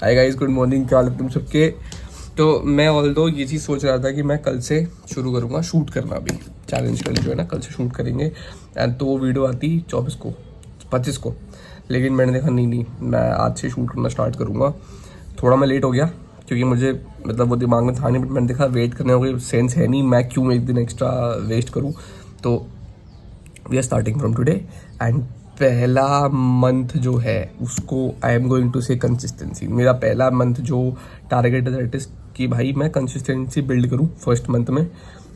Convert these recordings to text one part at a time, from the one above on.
Hi guys, good morning. क्या हाल है तुम सबके। तो मैं ऑल्दो ये चीज़ सोच रहा था कि मैं कल से शुरू करूँगा शूट करना। अभी चैलेंज कल जो है ना, कल से शूट करेंगे। एंड तो वो वीडियो आती 24 को, 25 को। लेकिन मैंने देखा नहीं, मैं आज से शूट करना स्टार्ट करूँगा। थोड़ा मैं लेट हो गया क्योंकि मुझे वो दिमाग में था नहीं, बट मैंने देखा वेट करने का कोई सेंस है नहीं, मैं क्यों एक दिन एक्स्ट्रा वेस्ट करूँ। तो we are starting from today. And पहला मंथ जो है उसको I am going to say consistency. मेरा पहला मंथ जो टारगेट है दैट इज कि भाई मैं कंसिस्टेंसी बिल्ड करूँ फर्स्ट मंथ में,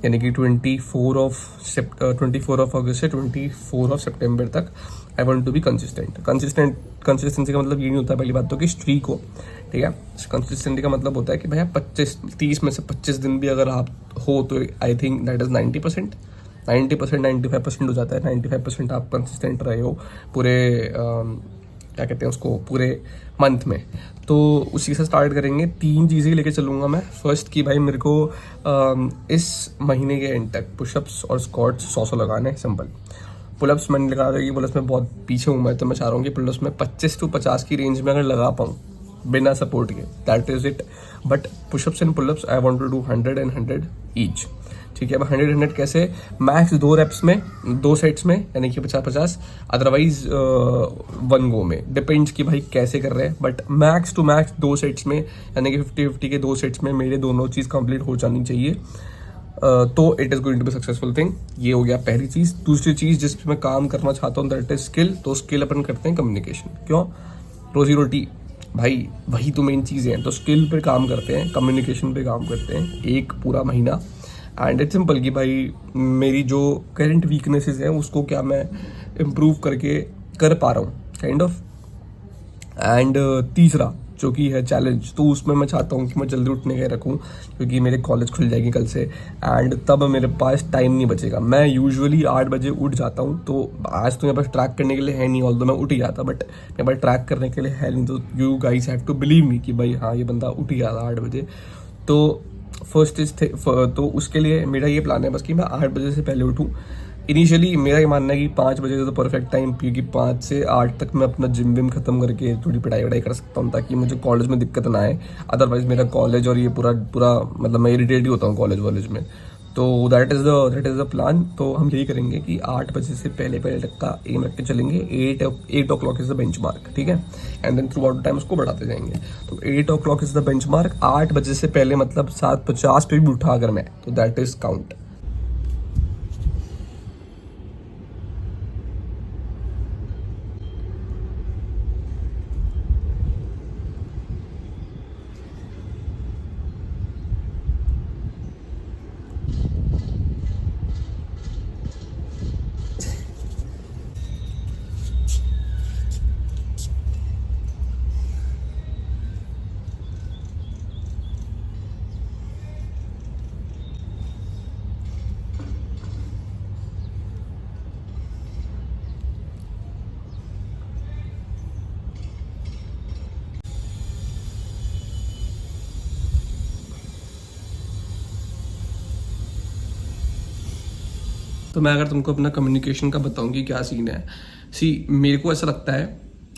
यानी कि 24 ऑफ अगस्त से 24 ऑफ सितंबर तक I want to be consistency का मतलब ये नहीं होता पहली बात तो कि स्ट्रीक हो, ठीक है। कंसिस्टेंसी का मतलब होता है कि भैया 25-30 में से 25 दिन भी अगर आप हो तो आई थिंक दैट इज़ 90%, 95% हो जाता है। 95% आप कंसिस्टेंट रहे हो पूरे क्या कहते हैं उसको, पूरे मंथ में। तो उसी से स्टार्ट करेंगे। 3 चीज़ें लेके चलूँगा मैं। फर्स्ट कि भाई मेरे को इस महीने के एंड तक पुशअप्स और स्क्वाट्स 100 लगाने हैं, सिंपल। पुलअप्स मैंने लगा रहा है कि पुलअप्स में बहुत पीछे हूँ मैं, तो मैं चाह रहा हूँ कि पुलअप्स में 25 to 50 की रेंज में अगर लगा पाऊँ बिना सपोर्ट के, that is it. But pushups and pullups I want to do 100 and 100 each, ठीक है। अब 100 कैसे, मैक्स 2 रेप्स में 2 सेट्स में, यानी कि 50-50, अदरवाइज 1 गो में, डिपेंड्स कि भाई कैसे कर रहे हैं। But max to max 2 sets में, यानी कि 50-50 के 2 सेट्स में मेरे दोनों चीज़ कंप्लीट हो जानी चाहिए। तो it is going to be successful thing. ये हो गया पहली चीज़। दूसरी चीज़ जिस पे मैं काम करना चाहता हूँ दैट इज स्किल। तो स्किल अपन करते हैं कम्युनिकेशन। क्यों, रोजी रोटी भाई वही तो मेन चीज़ें हैं। तो स्किल पे काम करते हैं, कम्युनिकेशन पे काम करते हैं एक पूरा महीना। एंड इट्स सिंपल कि भाई मेरी जो करंट वीकनेसेस हैं उसको क्या मैं इम्प्रूव करके कर पा रहा हूँ, काइंड ऑफ। एंड तीसरा जो कि है चैलेंज, तो उसमें मैं चाहता हूँ कि मैं जल्दी उठने का रखूँ क्योंकि मेरे कॉलेज खुल जाएगी कल से। एंड तब मेरे पास टाइम नहीं बचेगा। मैं यूजुअली 8 बजे उठ जाता हूँ, तो आज तो मेरे पास ट्रैक करने के लिए है नहीं, ऑल्दो मैं उठ ही जाता, बट मेरे पास ट्रैक करने के लिए है नहीं। तो you guys have to believe me कि भाई हाँ, ये बंदा उठ ही जाता 8 बजे। तो फर्स्ट इज तो उसके लिए मेरा ये प्लान है बस कि मैं 8 बजे से पहले उठूँ। इनिशियली मेरा ये मानना है कि 5 बजे तो परफेक्ट टाइम, क्योंकि 5 से 8 तक मैं अपना जिम विम खत्म करके थोड़ी पढ़ाई वढ़ाई कर सकता हूँ ताकि मुझे कॉलेज में दिक्कत ना आए। अदरवाइज मेरा कॉलेज और ये पूरा पूरा मैं इरिटेट ही होता हूँ कॉलेज में। तो दैट इज़ द प्लान। तो हम यही करेंगे कि 8 बजे से पहले तक का एम रख के चलेंगे। 8 o'clock is the bench mark, ठीक है। And then throughout time उसको बढ़ाते जाएंगे। तो 8 o'clock is the bench mark. 8 बजे से पहले मतलब 7:50 पे भी उठा अगर मैं, तो दैट इज़ काउंट। तो मैं अगर तुमको अपना कम्युनिकेशन का बताऊं कि क्या सीन है, मेरे को ऐसा लगता है,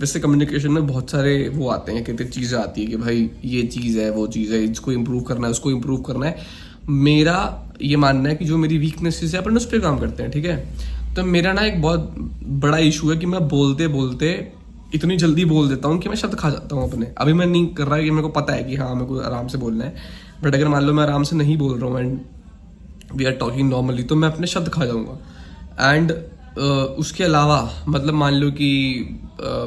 वैसे कम्युनिकेशन में बहुत सारे वो आते हैं, कहते चीज़ें आती है कि भाई ये चीज़ है, वो चीज़ है, इसको इम्प्रूव करना है, उसको इम्प्रूव करना है। मेरा ये मानना है कि जो मेरी वीकनेसेस है अपन उस पर काम करते हैं, ठीक है। तो मेरा ना एक बहुत बड़ा इशू है कि मैं बोलते बोलते इतनी जल्दी बोल देता हूँ कि मैं शब्द खा जाता हूँ अपने। अभी मैं नहीं कर रहा कि मेरे को पता है कि हाँ मेरे को आराम से बोलना है, बट अगर मान लो मैं आराम से नहीं बोल रहा हूँ and we are talking normally, तो मैं अपने शब्द खा जाऊंगा। एंड उसके अलावा मतलब मान लो कि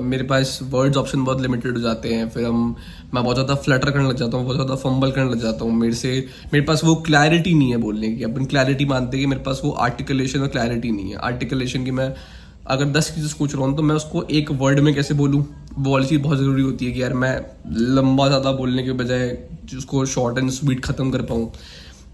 मेरे पास वर्ड्स ऑप्शन बहुत लिमिटेड हो जाते हैं, फिर मैं बहुत ज़्यादा फ्लटर करने लग जाता हूँ, बहुत ज़्यादा फंबल करने लग जाता हूँ। मेरे पास वो क्लैरिटी नहीं है बोलने की। अपन क्लैरिटी मानते हैं कि मेरे पास वो आर्टिकुलेशन और क्लैरिटी नहीं है। आर्टिकुलेशन की मैं अगर 10 चीज़ें सोच रहा हूँ तो मैं उसको एक वर्ड में कैसे बोलूँ, वो वाली चीज़ बहुत ज़रूरी होती है कि यार मैं लंबा ज़्यादा बोलने के बजाय उसको शॉर्ट एंड स्वीट ख़त्म कर पाऊँ।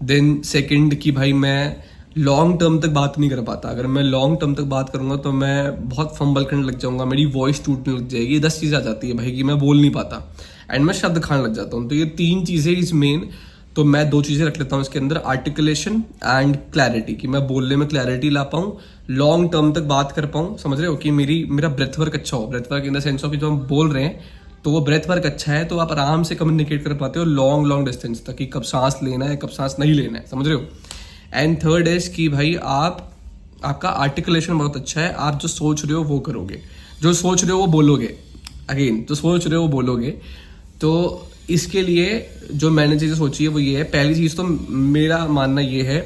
देन सेकंड कि भाई मैं लॉन्ग टर्म तक बात नहीं कर पाता। अगर मैं लॉन्ग टर्म तक बात करूंगा तो मैं बहुत फंबल करने लग जाऊंगा, मेरी वॉइस टूटने लग जाएगी। 10 चीज़ें आ जाती है भाई कि मैं बोल नहीं पाता एंड मैं शब्द खाने लग जाता हूँ। तो ये 3 चीज़ें इज मेन। तो मैं 2 चीज़ें रख लेता हूँ इसके अंदर, आर्टिकुलेशन एंड क्लैरिटी, कि मैं बोलने में क्लैरिटी ला पाऊँ, लॉन्ग टर्म तक बात कर पाऊँ। समझ रहे हो कि मेरा ब्रेथ वर्क अच्छा हो। Breath work in the sense of कि जो हम बोल रहे हैं तो वो ब्रेथ वर्क अच्छा है, तो आप आराम से कम्युनिकेट कर पाते हो लॉन्ग लॉन्ग डिस्टेंस तक कि कब सांस लेना है कब सांस नहीं लेना है, समझ रहे हो। एंड थर्ड इज कि भाई आपका आर्टिकुलेशन बहुत अच्छा है, आप जो सोच रहे हो वो करोगे, जो सोच रहे हो वो बोलोगे, अगेन जो सोच रहे हो वो बोलोगे। तो इसके लिए जो मैंने चीज़ें सोची है वो ये है, पहली चीज़ तो मेरा मानना ये है,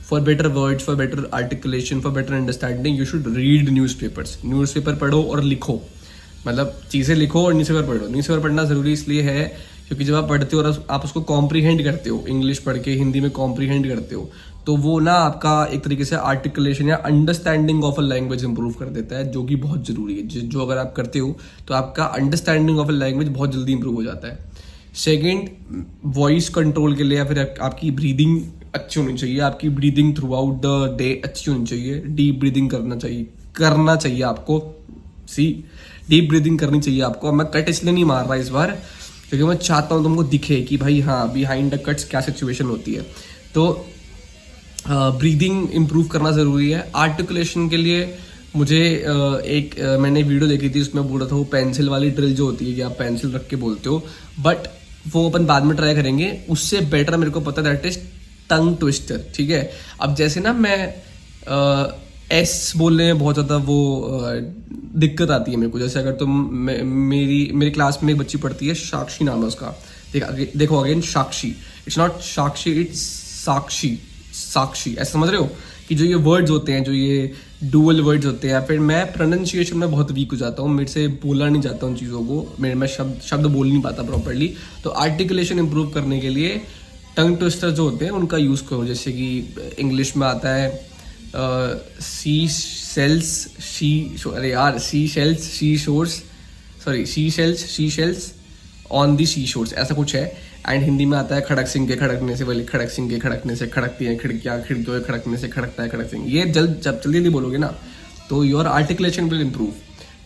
for better words, for better articulation, for better understanding you should read newspaper पढ़ो और लिखो, मतलब चीज़ें लिखो और न्यूज़पेपर पढ़ो। न्यूज़पेपर पढ़ना ज़रूरी इसलिए है क्योंकि जब आप पढ़ते हो और आप उसको कॉम्प्रीहेंड करते हो, इंग्लिश पढ़ के हिंदी में कॉम्प्रीहेंड करते हो, तो वो ना आपका एक तरीके से आर्टिकुलेशन या understanding of a language improve कर देता है, जो कि बहुत ज़रूरी है। जो अगर आप करते हो तो आपका अंडरस्टैंडिंग ऑफ अ लैंग्वेज बहुत जल्दी इंप्रूव हो जाता है। सेकेंड, वॉइस कंट्रोल के लिए या फिर आपकी ब्रीदिंग अच्छी होनी चाहिए, आपकी breathing through out the day अच्छी होनी चाहिए, डीप ब्रीदिंग करना चाहिए आपको। डीप ब्रीदिंग करनी चाहिए आपको। मैं कट इसलिए नहीं मार रहा इस बार क्योंकि मैं चाहता हूँ तुमको दिखे कि भाई हाँ बिहाइंड द कट्स क्या सिचुएशन होती है। तो ब्रीदिंग इम्प्रूव करना ज़रूरी है। आर्टिकुलेशन के लिए मुझे मैंने वीडियो देखी थी, उसमें बोल रहा था वो पेंसिल वाली ड्रिल जो होती है कि आप पेंसिल रख के बोलते हो, बट वो अपन बाद में ट्राई करेंगे। उससे बेटर मेरे को पता दैट इज टंग ट्विस्टर, ठीक है। अब जैसे ना मैं एस बोलने में बहुत ज़्यादा वो दिक्कत आती है मेरे को। जैसे अगर तुम मेरी क्लास में एक बच्ची पढ़ती है, साक्षी नाम है उसका, देखो again Sakshi, it's not Sakshi, it's Sakshi, ऐसा समझ रहे हो कि जो ये वर्ड्स होते हैं, जो ये डुअल वर्ड्स होते हैं, फिर मैं प्रोनाउंसिएशन में बहुत वीक हो जाता हूँ, मेरे से बोला नहीं जाता उन चीज़ों को, मैं शब्द बोल नहीं पाता प्रॉपरली। तो आर्टिकुलेशन इंप्रूव करने के लिए टंग ट्विस्टर जो होते हैं उनका यूज़ करो। जैसे कि इंग्लिश में आता है sea shells on the sea shores, ऐसा कुछ है। एंड हिंदी में आता है खड़क सिंह के खड़कने से, बोले खड़क सिंह के खड़कने से खड़कती हैं खिड़कियाँ, खिड़कियों के खड़कने से खड़कता है खड़क सिंह। ये जब जल्दी नहीं बोलोगे ना तो योर आर्टिकुलेशन विल इम्प्रूव।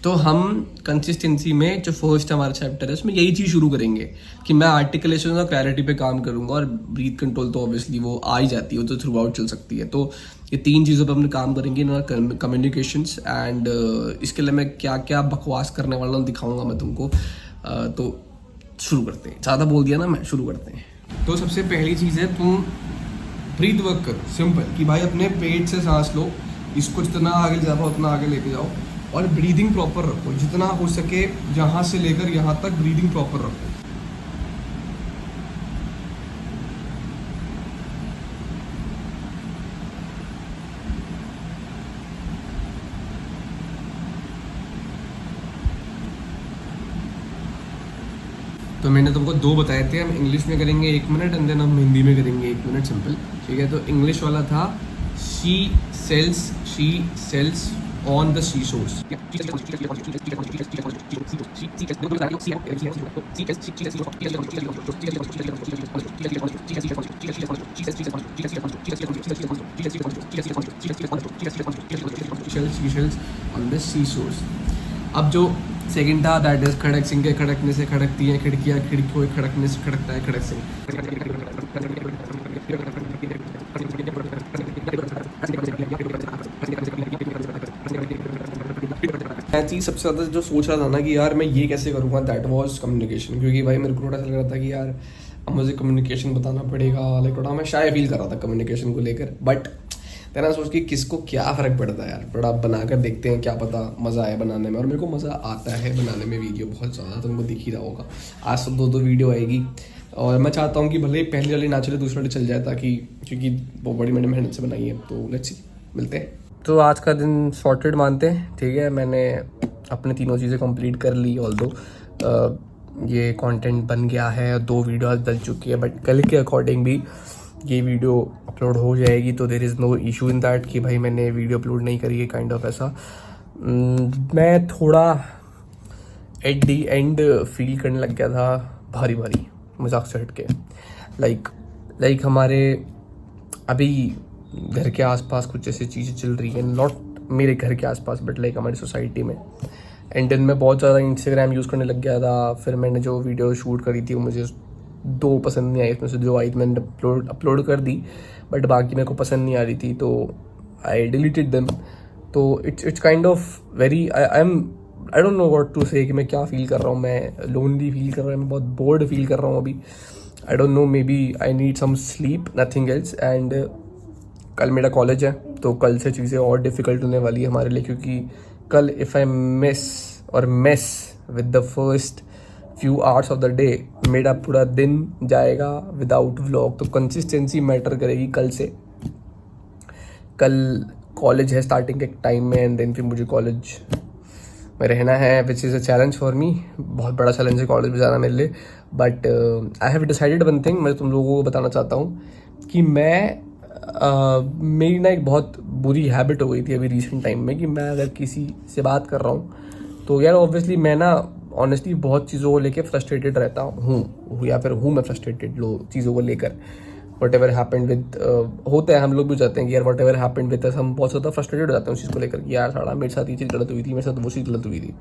तो हम कंसिस्टेंसी में जो फर्स्ट हमारा चैप्टर है उसमें यही चीज़ शुरू करेंगे कि मैं आर्टिकुलेशन और क्लैरिटी पे काम करूंगा, और ब्रीथ कंट्रोल तो ऑब्वियसली वो आ ही जाती है, वो तो थ्रू आउट चल सकती है। तो ये 3 चीज़ों पे अपने काम करेंगे ना, कम्युनिकेशंस एंड इसके लिए मैं क्या क्या बकवास करने वाला हूँ दिखाऊंगा मैं तुमको। तो शुरू करते हैं, ज़्यादा बोल दिया ना मैं, शुरू करते हैं। तो सबसे पहली चीज़ है तुम ब्रीथ वर्क करो, सिंपल कि भाई अपने पेट से सांस लो, इसको जितना आगे जा पाओ उतना आगे लेके जाओ, और ब्रीदिंग प्रॉपर रखो, जितना हो सके यहाँ से लेकर यहाँ तक ब्रीदिंग प्रॉपर रखो। तो मैंने तुमको 2 बताए थे, हम इंग्लिश में करेंगे 1 मिनट एंड देन हम हिंदी में करेंगे 1 मिनट, सिंपल, ठीक है। तो इंग्लिश वाला था she sales on the seashores. Seashells on the seashores. अब जो सेकंड था दैट इज खड़क सिंह के खड़कने से खड़कती हैं खिड़कियाँ, खिड़कियों के खड़कने से खड़कता है खड़क सिंह। मैं चीज़ सबसे ज़्यादा जो सोच रहा था ना कि यार मैं ये कैसे करूँगा, दैट वाज कम्युनिकेशन। क्योंकि भाई मेरे को थोड़ा सा लग रहा था कि यार अब मुझे कम्युनिकेशन बताना पड़ेगा, लाइक थोड़ा मैं शायद फील कर रहा था कम्युनिकेशन को लेकर। बट तेरा सोच कि किसको क्या फ़र्क पड़ता है यार, थोड़ा बनाकर देखते हैं, क्या पता मज़ा आए बनाने में। और मेरे को मज़ा आता है बनाने में वीडियो बहुत ज़्यादा, तुमको दिख ही रहा होगा। आज तो 2 वीडियो आएगी, और मैं चाहता हूँ कि भले पहली वाली ना चले दूसरी वाली चल जाए, ताकि क्योंकि वो बड़ी मैंने मेहनत से बनाई है। तो लेट्स सी, मिलते हैं। तो आज का दिन सॉर्टेड मानते हैं, ठीक है। मैंने अपने 3 चीज़ें कंप्लीट कर ली, ऑल्दो ये कंटेंट बन गया है, 2 वीडियो आज डल चुकी है, बट कल के अकॉर्डिंग भी ये वीडियो अपलोड हो जाएगी। तो there is no issue in that कि भाई मैंने वीडियो अपलोड नहीं करी है, काइंड ऑफ ऐसा। मैं थोड़ा एट दी एंड फील करने लग गया था भारी मजाक से हट के, लाइक हमारे अभी घर के आसपास कुछ ऐसी चीज़ें चल रही हैं, नॉट मेरे घर के आसपास बट लाइक हमारी सोसाइटी में। एंड दिन मैं बहुत ज़्यादा इंस्टाग्राम यूज़ करने लग गया था। फिर मैंने जो वीडियो शूट करी थी वो मुझे 2 पसंद नहीं आई, इसमें से जो आई थी मैंने अपलोड कर दी, बट बाकी मेरे को पसंद नहीं आ रही थी, तो आई डिलीटेड देम। तो it's kind of very, I am I don't know what to say कि मैं क्या फील कर रहा हूँ. मैं लोनली फील कर रहा हूँ, मैं बहुत बोर्ड फील कर रहा हूँ अभी. I don't know, maybe I need some sleep, nothing else. And कल मेरा कॉलेज है, तो कल से चीज़ें और डिफ़िकल्ट होने वाली है हमारे लिए, क्योंकि कल if I mess with the first few hours of the day, मेरा पूरा दिन जाएगा विदाउट व्लॉग. तो कंसिस्टेंसी मैटर करेगी कल से. कल कॉलेज है स्टार्टिंग के टाइम में, एंड देन फिर मुझे कॉलेज में रहना है, which is a challenge for me. बहुत बड़ा चैलेंज है कॉलेज में जाना मेरे लिए. But I have decided one thing, मैं तुम लोगों को बताना चाहता हूँ कि मेरी ना एक बहुत बुरी हैबिट हो गई थी अभी रिसेंट टाइम में, कि मैं अगर किसी से बात कर रहा हूँ तो यार ऑब्वियसली मैं ना ऑनेस्टली बहुत चीज़ों को लेकर फ्रस्ट्रेटेड रहता हूँ, या फिर हूँ मैं फ्रस्ट्रेटेड चीज़ों को लेकर. वट एवर हैपेंड विद, होते हैं, हम लोग भी चाहते हैं कि यार what ever happened with us, हम बहुत ज़्यादा फ्रस्ट्रेटेड हो जाते हैं उस चीज़ को लेकर कि यार साड़ा मेरे साथ ये चीज़ गलत हुई थी, मेरे साथ वो चीज़ गलत हुई थी.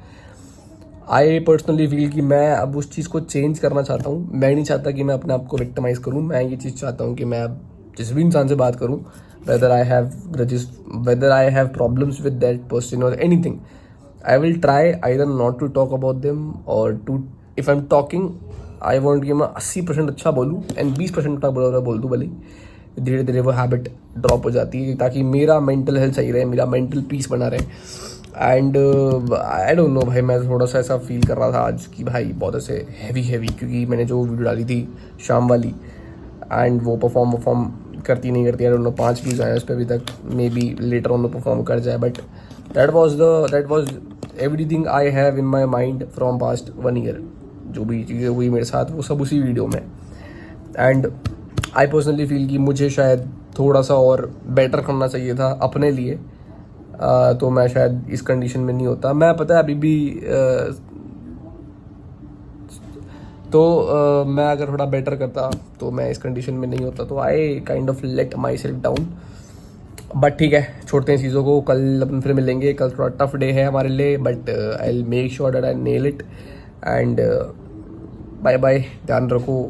आई पर्सनली फील कि मैं अब उस चीज़ को चेंज करना चाहता हूँ. मैं नहीं चाहता कि मैं अपने आप को विक्टिमाइज़ करूँ. मैं ये चीज़ चाहता हूँ कि मैं अब जिस भी इंसान से बात करूँ, whether I have grudges, whether I have problems with that person और anything, I will try either not to talk about them, और too if I am talking I want कि मैं 80% अच्छा बोलूँ एंड 20% अपना बुरा बोल दूँ भले. धीरे धीरे वो हैबिट ड्रॉप हो जाती है, ताकि मेरा मेंटल हेल्थ सही रहे, मेरा मेंटल पीस बना रहे. एंड आई डोंट नो भाई, मैं थोड़ा सा ऐसा फील कर रहा था आज कि भाई बहुत ऐसे हैवी, क्योंकि मैंने जो वीडियो डाली थी शाम वाली, एंड वो परफॉर्म करती नहीं करती, आई डोंट नो. 5 व्यूज़ आए उस पर अभी तक, may be later on perform कर जाए. But that was everything I have in my mind from past 1 year. जो भी चीज़ें हुई मेरे साथ वो सब उसी वीडियो में. एंड आई पर्सनली फील कि मुझे शायद थोड़ा सा और बेटर करना चाहिए था अपने लिए. तो मैं शायद इस कंडीशन में नहीं होता. मैं पता है अभी भी मैं अगर थोड़ा बेटर करता तो मैं इस कंडीशन में नहीं होता. तो I kind of let my self down. But ठीक है, छोड़ते हैं चीज़ों को. कल अपन फिर मिलेंगे. कल थोड़ा टफ डे है हमारे लिए, but I will make sure that I nail it. And bye bye, ध्यान रखो.